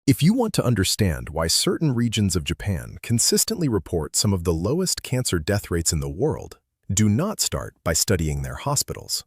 If you want to understand why certain regions of Japan consistently report some of the lowest cancer death rates in the world, do not start by studying their hospitals.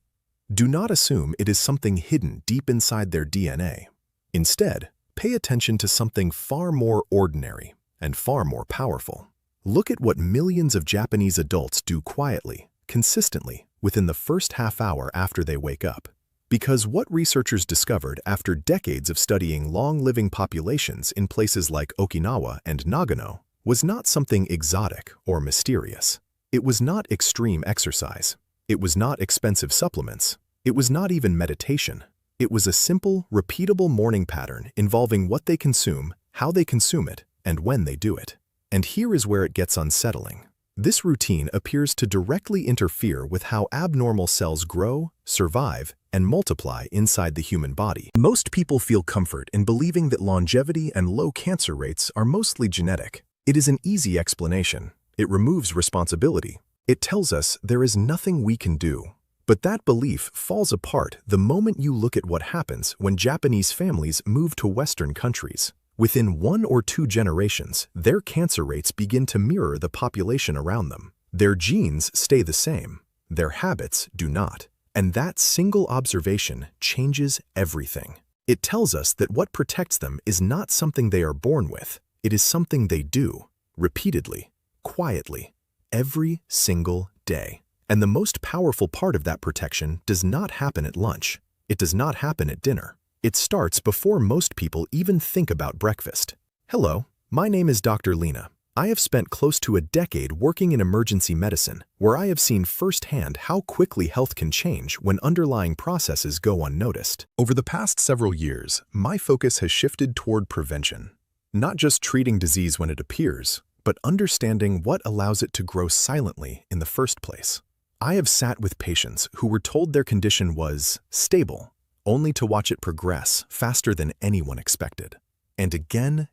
Do not assume it is something hidden deep inside their DNA. Instead, pay attention to something far more ordinary and far more powerful. Look at what millions of Japanese adults do quietly, consistently, within the first half hour after they wake up. Because what researchers discovered after decades of studying long-living populations in places like Okinawa and Nagano was not something exotic or mysterious. It was not extreme exercise. It was not expensive supplements. It was not even meditation. It was a simple, repeatable morning pattern involving what they consume, how they consume it, and when they do it. And here is where it gets unsettling. This routine appears to directly interfere with how abnormal cells grow, survive, and multiply inside the human body. Most people feel comfort in believing that longevity and low cancer rates are mostly genetic. It is an easy explanation. It removes responsibility. It tells us there is nothing we can do. But that belief falls apart the moment you look at what happens when Japanese families move to Western countries. Within 1 or 2 generations, their cancer rates begin to mirror the population around them. Their genes stay the same. Their habits do not. And that single observation changes everything. It tells us that what protects them is not something they are born with. It is something they do, repeatedly, quietly, every single day. And the most powerful part of that protection does not happen at lunch. It does not happen at dinner. It starts before most people even think about breakfast. Hello, my name is Dr. Lena. I have spent close to a decade working in emergency medicine, where I have seen firsthand how quickly health can change when underlying processes go unnoticed. Over the past several years, my focus has shifted toward prevention. Not just treating disease when it appears, but understanding what allows it to grow silently in the first place. I have sat with patients who were told their condition was stable, only to watch it progress faster than anyone expected. And again,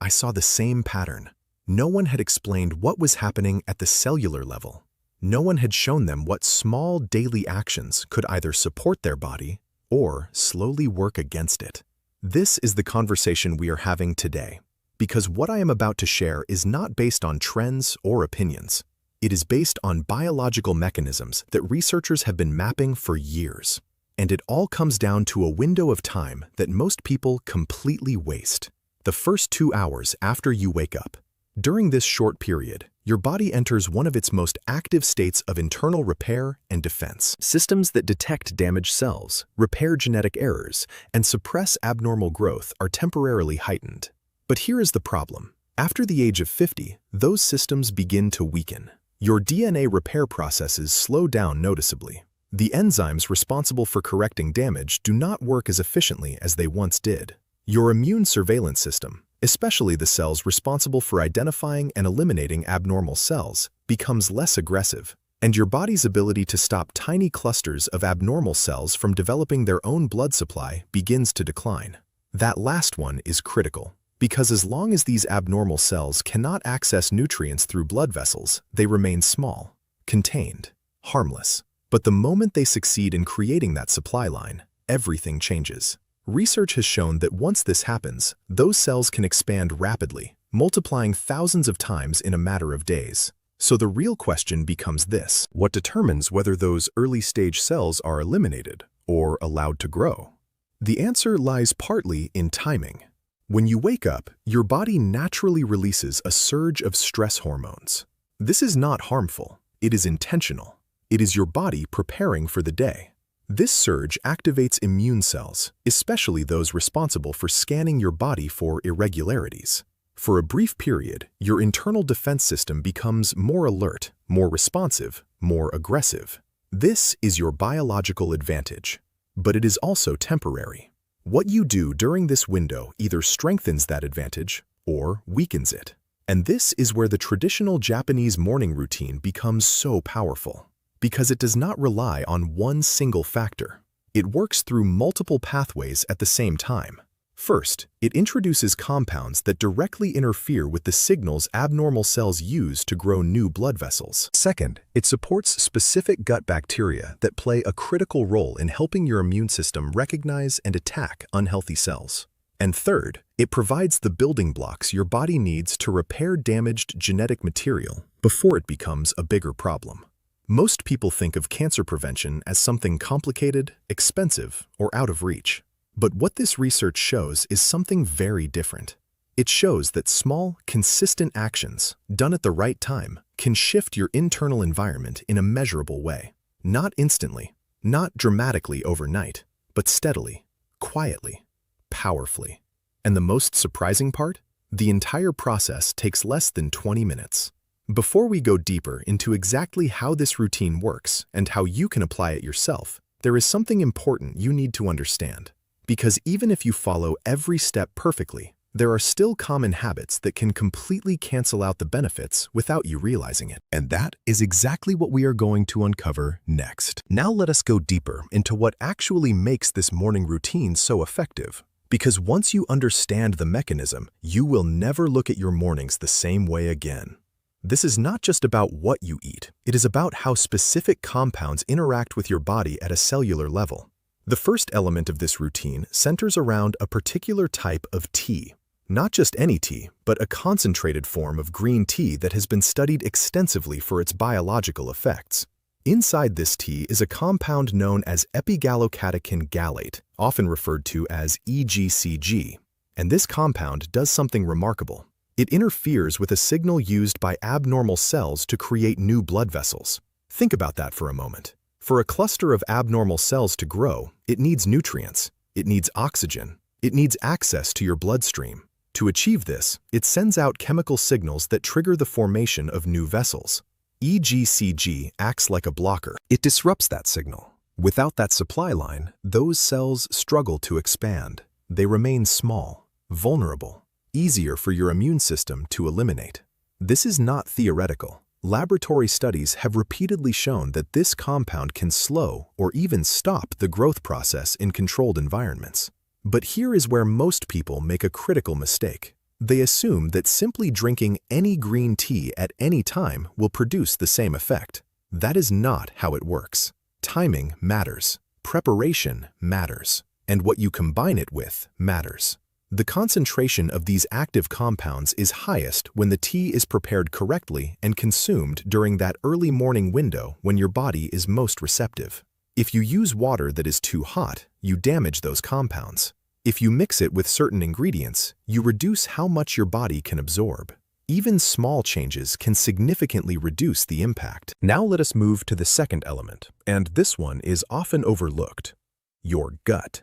I saw the same pattern. No one had explained what was happening at the cellular level. No one had shown them what small daily actions could either support their body or slowly work against it. This is the conversation we are having today, because what I am about to share is not based on trends or opinions. It is based on biological mechanisms that researchers have been mapping for years. And it all comes down to a window of time that most people completely waste. The first 2 hours after you wake up. During this short period, your body enters one of its most active states of internal repair and defense. Systems that detect damaged cells, repair genetic errors, and suppress abnormal growth are temporarily heightened. But here is the problem. After the age of 50, those systems begin to weaken. Your DNA repair processes slow down noticeably. The enzymes responsible for correcting damage do not work as efficiently as they once did. Your immune surveillance system, especially the cells responsible for identifying and eliminating abnormal cells, becomes less aggressive, and your body's ability to stop tiny clusters of abnormal cells from developing their own blood supply begins to decline. That last one is critical, because as long as these abnormal cells cannot access nutrients through blood vessels, they remain small, contained, harmless. But the moment they succeed in creating that supply line, everything changes. Research has shown that once this happens, those cells can expand rapidly, multiplying thousands of times in a matter of days. So the real question becomes this: what determines whether those early-stage cells are eliminated or allowed to grow? The answer lies partly in timing. When you wake up, your body naturally releases a surge of stress hormones. This is not harmful. It is intentional. It is your body preparing for the day. This surge activates immune cells, especially those responsible for scanning your body for irregularities. For a brief period, your internal defense system becomes more alert, more responsive, more aggressive. This is your biological advantage. But it is also temporary. What you do during this window either strengthens that advantage or weakens it. And this is where the traditional Japanese morning routine becomes so powerful. Because it does not rely on one single factor. It works through multiple pathways at the same time. First, it introduces compounds that directly interfere with the signals abnormal cells use to grow new blood vessels. Second, it supports specific gut bacteria that play a critical role in helping your immune system recognize and attack unhealthy cells. And third, it provides the building blocks your body needs to repair damaged genetic material before it becomes a bigger problem. Most people think of cancer prevention as something complicated, expensive, or out of reach. But what this research shows is something very different. It shows that small, consistent actions, done at the right time, can shift your internal environment in a measurable way. Not instantly, not dramatically overnight, but steadily, quietly, powerfully. And the most surprising part? The entire process takes less than 20 minutes. Before we go deeper into exactly how this routine works and how you can apply it yourself, there is something important you need to understand. Because even if you follow every step perfectly, there are still common habits that can completely cancel out the benefits without you realizing it. And that is exactly what we are going to uncover next. Now let us go deeper into what actually makes this morning routine so effective. Because once you understand the mechanism, you will never look at your mornings the same way again. This is not just about what you eat. It is about how specific compounds interact with your body at a cellular level. The first element of this routine centers around a particular type of tea. Not just any tea, but a concentrated form of green tea that has been studied extensively for its biological effects. Inside this tea is a compound known as epigallocatechin gallate, often referred to as EGCG. And this compound does something remarkable. It interferes with a signal used by abnormal cells to create new blood vessels. Think about that for a moment. For a cluster of abnormal cells to grow, it needs nutrients, it needs oxygen, it needs access to your bloodstream. To achieve this, it sends out chemical signals that trigger the formation of new vessels. EGCG acts like a blocker. It disrupts that signal. Without that supply line, those cells struggle to expand. They remain small, vulnerable, easier for your immune system to eliminate. This is not theoretical. Laboratory studies have repeatedly shown that this compound can slow or even stop the growth process in controlled environments. But here is where most people make a critical mistake. They assume that simply drinking any green tea at any time will produce the same effect. That is not how it works. Timing matters. Preparation matters. And what you combine it with matters. The concentration of these active compounds is highest when the tea is prepared correctly and consumed during that early morning window when your body is most receptive. If you use water that is too hot, you damage those compounds. If you mix it with certain ingredients, you reduce how much your body can absorb. Even small changes can significantly reduce the impact. Now let us move to the second element, and this one is often overlooked: your gut.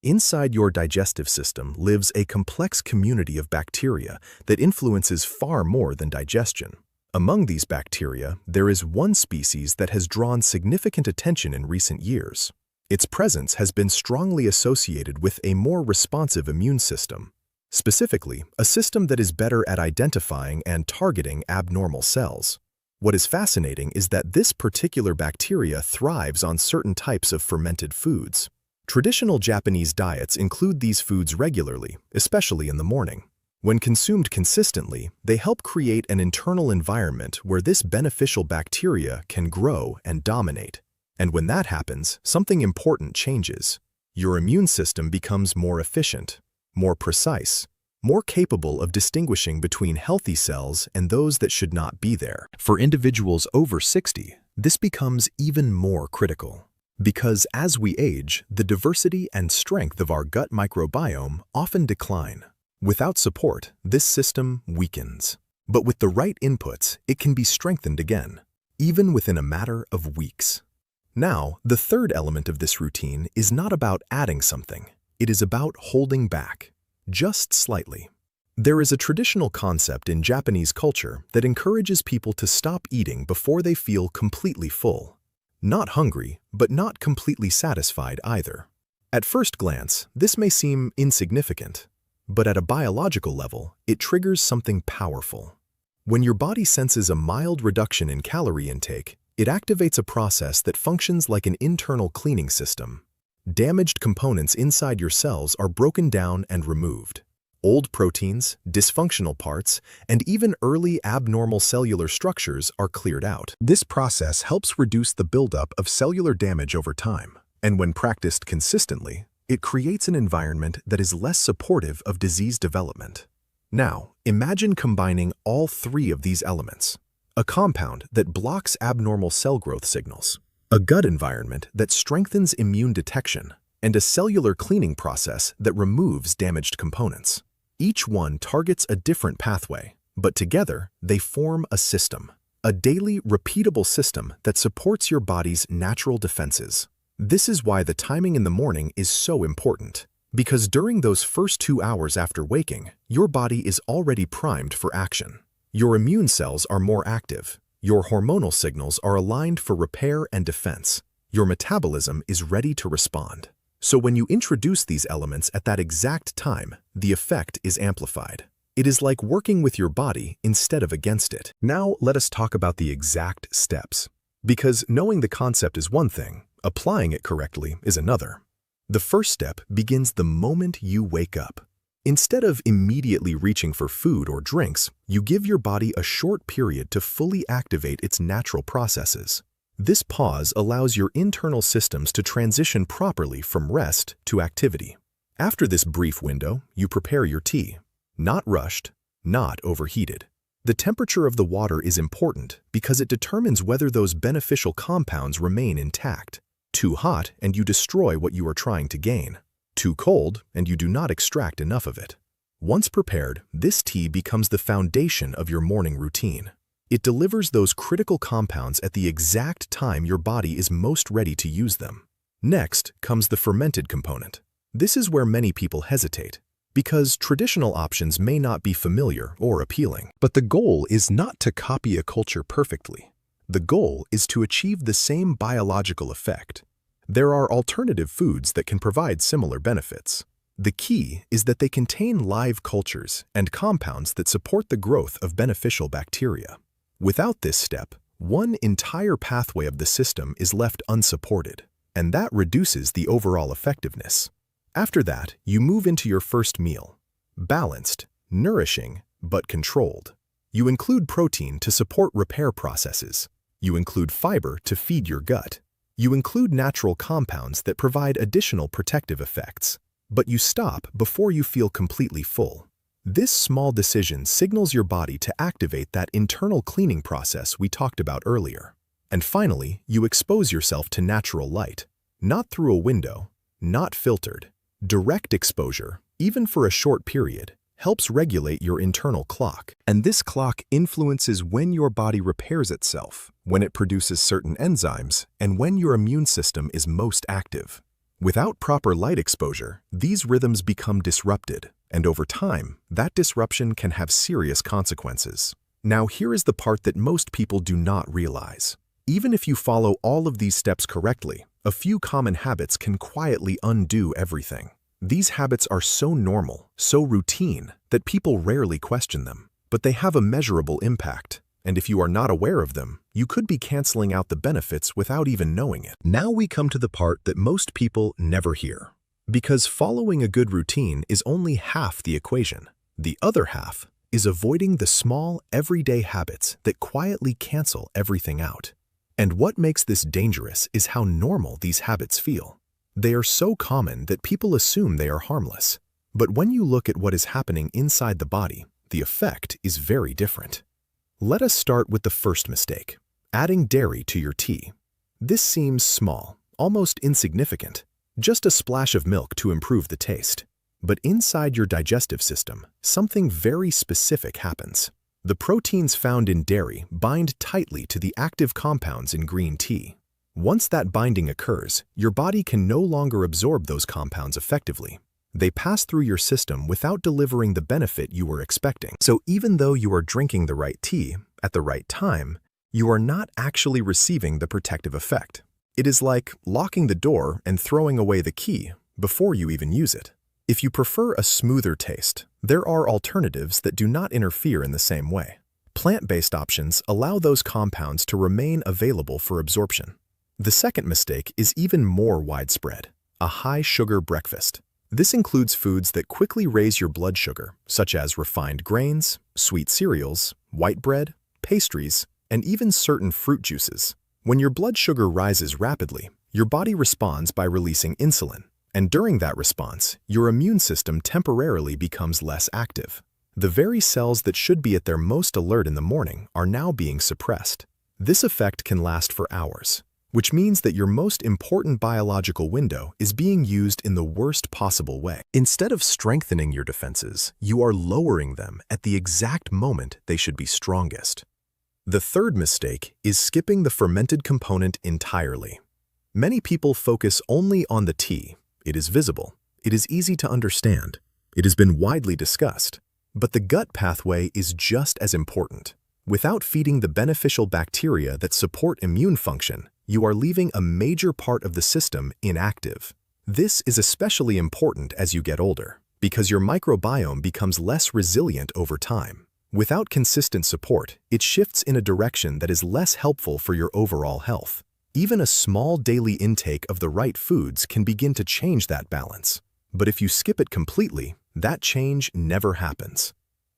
Inside your digestive system lives a complex community of bacteria that influences far more than digestion. Among these bacteria, there is one species that has drawn significant attention in recent years. Its presence has been strongly associated with a more responsive immune system. Specifically, a system that is better at identifying and targeting abnormal cells. What is fascinating is that this particular bacteria thrives on certain types of fermented foods. Traditional Japanese diets include these foods regularly, especially in the morning. When consumed consistently, they help create an internal environment where this beneficial bacteria can grow and dominate. And when that happens, something important changes. Your immune system becomes more efficient, more precise, more capable of distinguishing between healthy cells and those that should not be there. For individuals over 60, this becomes even more critical. Because as we age, the diversity and strength of our gut microbiome often decline. Without support, this system weakens. But with the right inputs, it can be strengthened again, even within a matter of weeks. Now, the third element of this routine is not about adding something. It is about holding back, just slightly. There is a traditional concept in Japanese culture that encourages people to stop eating before they feel completely full. Not hungry, but not completely satisfied either. At first glance, this may seem insignificant, but at a biological level, it triggers something powerful. When your body senses a mild reduction in calorie intake, it activates a process that functions like an internal cleaning system. Damaged components inside your cells are broken down and removed. Old proteins, dysfunctional parts, and even early abnormal cellular structures are cleared out. This process helps reduce the buildup of cellular damage over time, and when practiced consistently, It creates an environment that is less supportive of disease development. Now, imagine combining all three of these elements. A compound that blocks abnormal cell growth signals, a gut environment that strengthens immune detection, and a cellular cleaning process that removes damaged components. Each one targets a different pathway, but together they form a system, a daily, repeatable system that supports your body's natural defenses. This is why the timing in the morning is so important, because during those first 2 hours after waking, your body is already primed for action. Your immune cells are more active, your hormonal signals are aligned for repair and defense, your metabolism is ready to respond. So when you introduce these elements at that exact time, the effect is amplified. It is like working with your body instead of against it. Now let us talk about the exact steps. Because knowing the concept is one thing, applying it correctly is another. The first step begins the moment you wake up. Instead of immediately reaching for food or drinks, you give your body a short period to fully activate its natural processes. This pause allows your internal systems to transition properly from rest to activity. After this brief window, you prepare your tea. Not rushed, not overheated. The temperature of the water is important because it determines whether those beneficial compounds remain intact. Too hot and you destroy what you are trying to gain. Too cold and you do not extract enough of it. Once prepared, this tea becomes the foundation of your morning routine. It delivers those critical compounds at the exact time your body is most ready to use them. Next comes the fermented component. This is where many people hesitate, because traditional options may not be familiar or appealing. But the goal is not to copy a culture perfectly. The goal is to achieve the same biological effect. There are alternative foods that can provide similar benefits. The key is that they contain live cultures and compounds that support the growth of beneficial bacteria. Without this step, one entire pathway of the system is left unsupported, and that reduces the overall effectiveness. After that, you move into your first meal. Balanced, nourishing, but controlled. You include protein to support repair processes. You include fiber to feed your gut. You include natural compounds that provide additional protective effects. But you stop before you feel completely full. This small decision signals your body to activate that internal cleaning process we talked about earlier. And finally, you expose yourself to natural light. Not through a window, not filtered. Direct exposure, even for a short period, helps regulate your internal clock. And this clock influences when your body repairs itself, when it produces certain enzymes, and when your immune system is most active. Without proper light exposure, these rhythms become disrupted, and over time, that disruption can have serious consequences. Now here is the part that most people do not realize. Even if you follow all of these steps correctly, a few common habits can quietly undo everything. These habits are so normal, so routine, that people rarely question them. But they have a measurable impact, and if you are not aware of them, you could be canceling out the benefits without even knowing it. Now we come to the part that most people never hear. Because following a good routine is only half the equation. The other half is avoiding the small, everyday habits that quietly cancel everything out. And what makes this dangerous is how normal these habits feel. They are so common that people assume they are harmless. But when you look at what is happening inside the body, the effect is very different. Let us start with the first mistake, adding dairy to your tea. This seems small, almost insignificant, just a splash of milk to improve the taste. But inside your digestive system, something very specific happens. The proteins found in dairy bind tightly to the active compounds in green tea. Once that binding occurs, your body can no longer absorb those compounds effectively. They pass through your system without delivering the benefit you were expecting. So even though you are drinking the right tea at the right time, you are not actually receiving the protective effect. It is like locking the door and throwing away the key before you even use it. If you prefer a smoother taste, there are alternatives that do not interfere in the same way. Plant-based options allow those compounds to remain available for absorption. The second mistake is even more widespread, a high-sugar breakfast. This includes foods that quickly raise your blood sugar, such as refined grains, sweet cereals, white bread, pastries, and even certain fruit juices. When your blood sugar rises rapidly, your body responds by releasing insulin. And during that response, your immune system temporarily becomes less active. The very cells that should be at their most alert in the morning are now being suppressed. This effect can last for hours, which means that your most important biological window is being used in the worst possible way. Instead of strengthening your defenses, you are lowering them at the exact moment they should be strongest. The third mistake is skipping the fermented component entirely. Many people focus only on the tea. It is visible. It is easy to understand. It has been widely discussed. But the gut pathway is just as important. Without feeding the beneficial bacteria that support immune function, you are leaving a major part of the system inactive. This is especially important as you get older, because your microbiome becomes less resilient over time. Without consistent support, it shifts in a direction that is less helpful for your overall health. Even a small daily intake of the right foods can begin to change that balance. But if you skip it completely, that change never happens.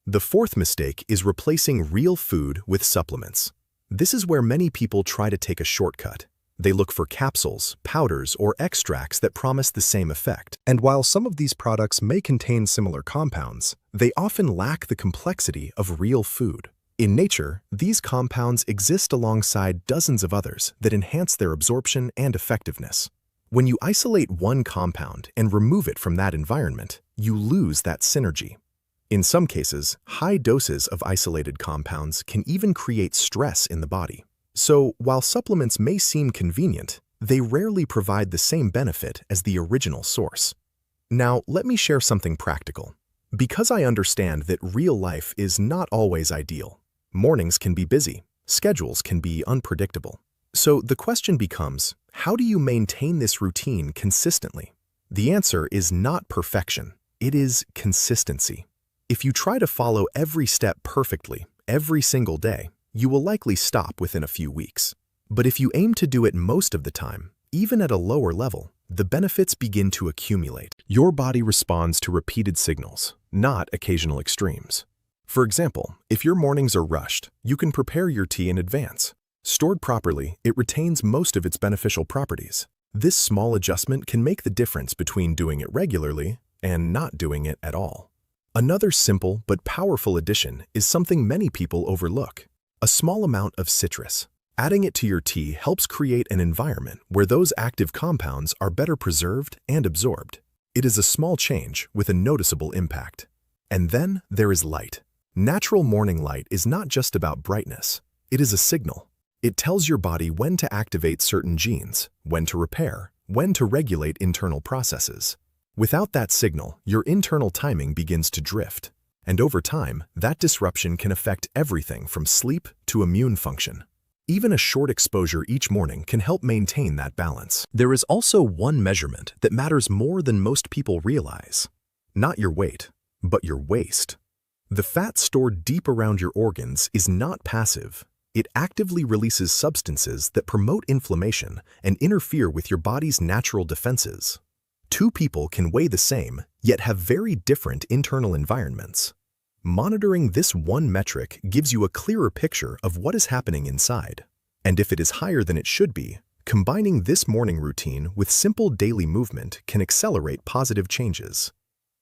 The fourth mistake is replacing real food with supplements. This is where many people try to take a shortcut. They look for capsules, powders, or extracts that promise the same effect. And while some of these products may contain similar compounds, they often lack the complexity of real food. In nature, these compounds exist alongside dozens of others that enhance their absorption and effectiveness. When you isolate one compound and remove it from that environment, you lose that synergy. In some cases, high doses of isolated compounds can even create stress in the body. So, while supplements may seem convenient, they rarely provide the same benefit as the original source. Now, let me share something practical. Because I understand that real life is not always ideal. Mornings can be busy, schedules can be unpredictable. So the question becomes, how do you maintain this routine consistently? The answer is not perfection, it is consistency. If you try to follow every step perfectly, every single day, you will likely stop within a few weeks. But if you aim to do it most of the time, even at a lower level, the benefits begin to accumulate. Your body responds to repeated signals, not occasional extremes. For example, if your mornings are rushed, you can prepare your tea in advance. Stored properly, it retains most of its beneficial properties. This small adjustment can make the difference between doing it regularly and not doing it at all. Another simple but powerful addition is something many people overlook: a small amount of citrus. Adding it to your tea helps create an environment where those active compounds are better preserved and absorbed. It is a small change with a noticeable impact. And then there is light. Natural morning light is not just about brightness. It is a signal. It tells your body when to activate certain genes, when to repair, when to regulate internal processes. Without that signal, your internal timing begins to drift. And over time, that disruption can affect everything from sleep to immune function. Even a short exposure each morning can help maintain that balance. There is also one measurement that matters more than most people realize. Not your weight, but your waste. The fat stored deep around your organs is not passive. It actively releases substances that promote inflammation and interfere with your body's natural defenses. Two people can weigh the same, yet have very different internal environments. Monitoring this one metric gives you a clearer picture of what is happening inside. And if it is higher than it should be, combining this morning routine with simple daily movement can accelerate positive changes.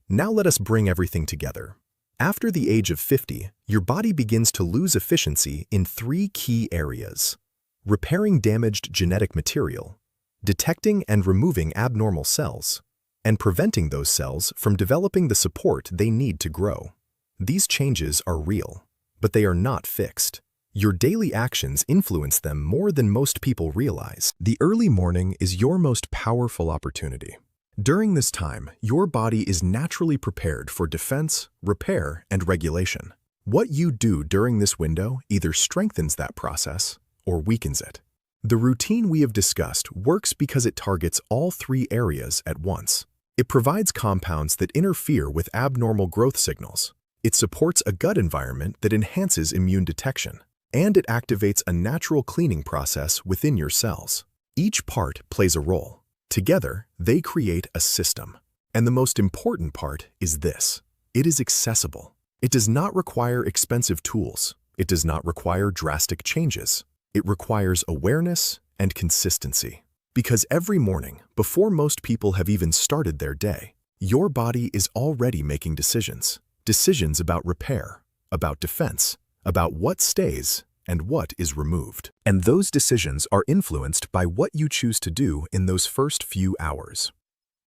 Now let us bring everything together. After the age of 50, your body begins to lose efficiency in 3 key areas: repairing damaged genetic material, detecting and removing abnormal cells, and preventing those cells from developing the support they need to grow. These changes are real, but they are not fixed. Your daily actions influence them more than most people realize. The early morning is your most powerful opportunity. During this time, your body is naturally prepared for defense, repair, and regulation. What you do during this window either strengthens that process or weakens it. The routine we have discussed works because it targets all 3 areas at once. It provides compounds that interfere with abnormal growth signals. It supports a gut environment that enhances immune detection. And it activates a natural cleaning process within your cells. Each part plays a role. Together, they create a system. And the most important part is this: it is accessible. It does not require expensive tools. It does not require drastic changes. It requires awareness and consistency. Because every morning, before most people have even started their day, your body is already making decisions. Decisions about repair, about defense, about what stays and what is removed. And those decisions are influenced by what you choose to do in those first few hours.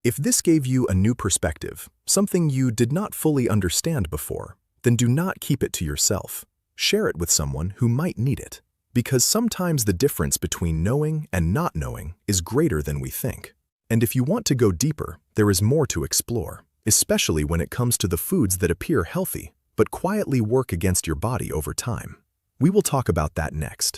If this gave you a new perspective, something you did not fully understand before, then do not keep it to yourself. Share it with someone who might need it. Because sometimes the difference between knowing and not knowing is greater than we think. And if you want to go deeper, there is more to explore, especially when it comes to the foods that appear healthy, but quietly work against your body over time. We will talk about that next.